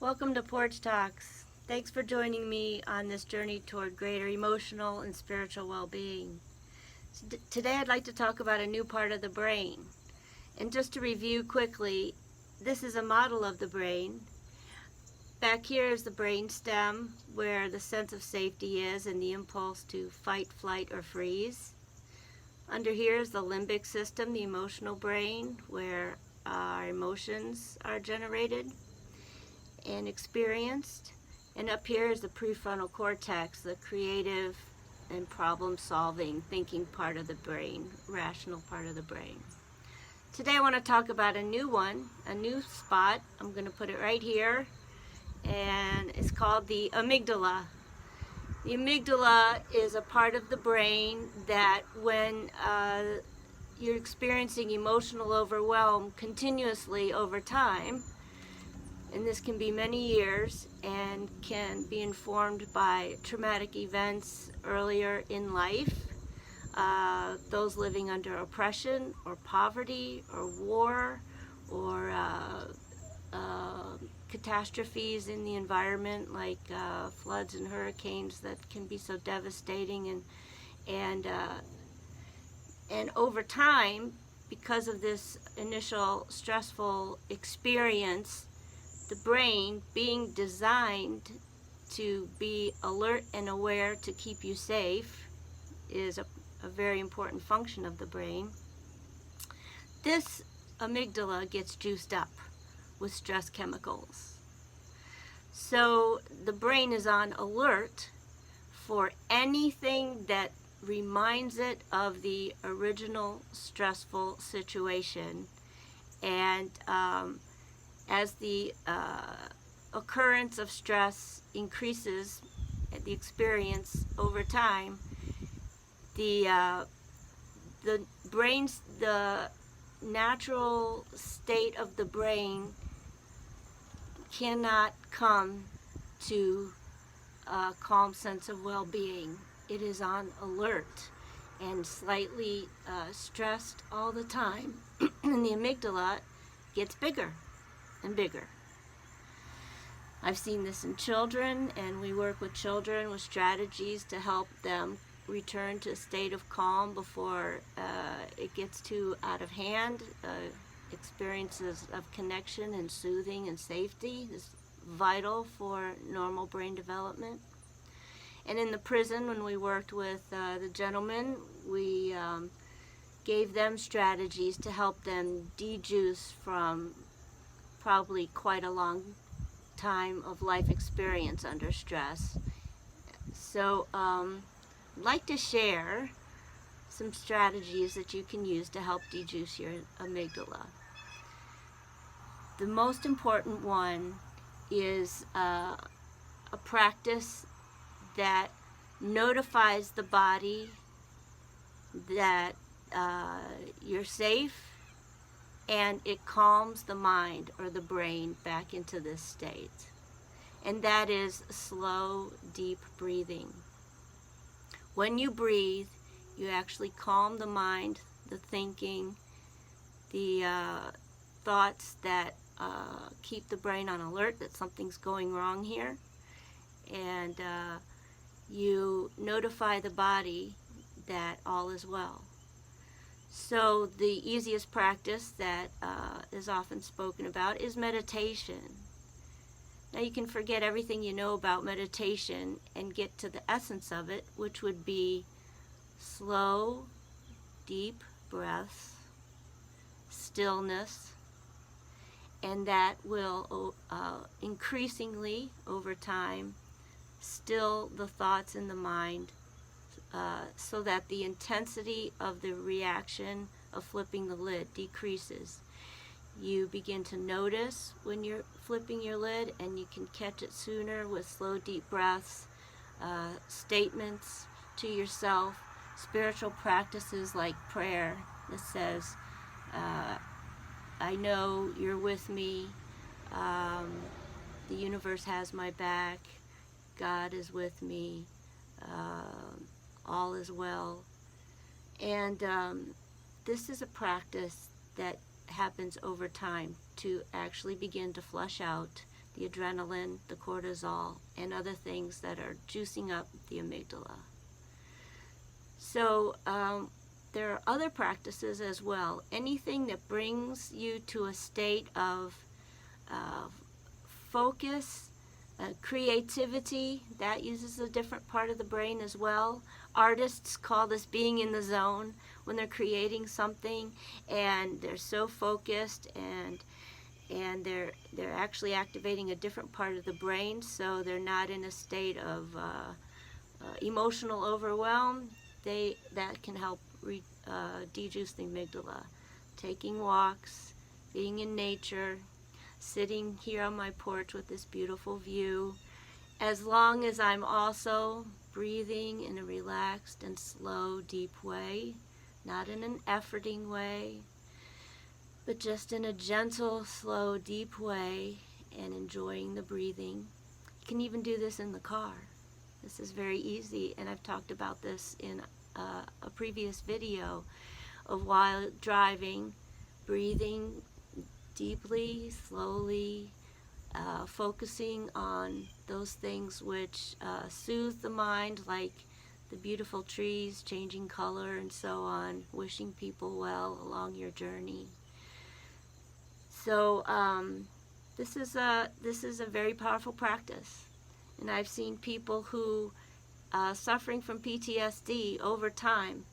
Welcome to Porch Talks. Thanks for joining me on this journey toward greater emotional and spiritual well-being. Today I'd like to talk about a new part of the brain. And just to review quickly, this is a model of the brain. Back here is the brain stem, where the sense of safety is and the impulse to fight, flight, or freeze. Under here is the limbic system, the emotional brain, where our emotions are generated and experienced. And up here is the prefrontal cortex, the creative and problem-solving thinking part of the brain, rational part of the brain. Today I want to talk about a new one, a new spot. I'm going to put it right here, and it's called the amygdala. The amygdala is a part of the brain that when you're experiencing emotional overwhelm continuously over time, and this can be many years and can be informed by traumatic events earlier in life, those living under oppression or poverty or war or catastrophes in the environment like floods and hurricanes that can be so devastating, and over time, because of this initial stressful experience, the brain, being designed to be alert and aware to keep you safe, is a very important function of the brain. This amygdala gets juiced up with stress chemicals. So the brain is on alert for anything that reminds it of the original stressful situation. And as the occurrence of stress increases, the experience over time, the natural state of the brain cannot come to a calm sense of well-being. It is on alert and slightly stressed all the time, and the amygdala gets bigger and bigger. I've seen this in children, and we work with children with strategies to help them return to a state of calm before it gets too out of hand. Experiences of connection and soothing and safety is vital for normal brain development. And in the prison, when we worked with the gentlemen, we gave them strategies to help them de-juice from probably quite a long time of life experience under stress. So I'd like to share some strategies that you can use to help de-juice your amygdala. The most important one is a practice that notifies the body that you're safe, and it calms the mind or the brain back into this state. And that is slow, deep breathing. When you breathe, you actually calm the mind, the thinking, the thoughts that keep the brain on alert that something's going wrong here. And you notify the body that all is well. So the easiest practice that is often spoken about is meditation. Now you can forget everything you know about meditation and get to the essence of it, which would be slow, deep breaths, stillness, and that will increasingly over time still the thoughts in the mind, so that the intensity of the reaction of flipping the lid decreases. You begin to notice when you're flipping your lid, and you can catch it sooner with slow, deep breaths, statements to yourself, spiritual practices like prayer that says, I know you're with me, the universe has my back, God is with me, all is well. And this is a practice that happens over time to actually begin to flush out the adrenaline, the cortisol, and other things that are juicing up the amygdala. So there are other practices as well. Anything that brings you to a state of focus, creativity, that uses a different part of the brain as well. Artists call this being in the zone, when they're creating something and they're so focused and they're actually activating a different part of the brain, so they're not in a state of emotional overwhelm. That can help dejuice the amygdala. Taking walks, being in nature, sitting here on my porch with this beautiful view, as long as I'm also breathing in a relaxed and slow, deep way, not in an efforting way, but just in a gentle, slow, deep way, and enjoying the breathing. You can even do this in the car. This is very easy, and I've talked about this in a previous video of while driving, breathing deeply, slowly, focusing on those things which soothe the mind, like the beautiful trees changing color and so on, wishing people well along your journey. So this is a very powerful practice, and I've seen people who suffering from PTSD over time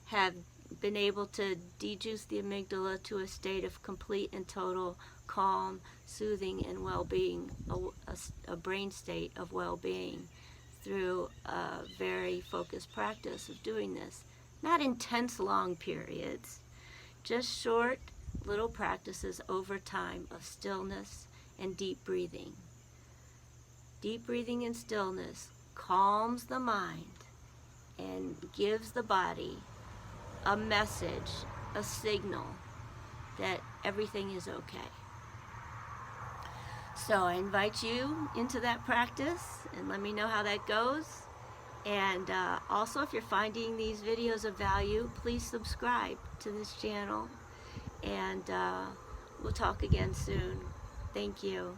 have been able to dejuice the amygdala to a state of complete and total calm, soothing, and well-being, a brain state of well-being through a very focused practice of doing this. Not intense long periods, just short little practices over time of stillness and deep breathing. Deep breathing and stillness calms the mind and gives the body a message, a signal that everything is okay. So I invite you into that practice and let me know how that goes. And also, if you're finding these videos of value, please subscribe to this channel, and we'll talk again soon. Thank you.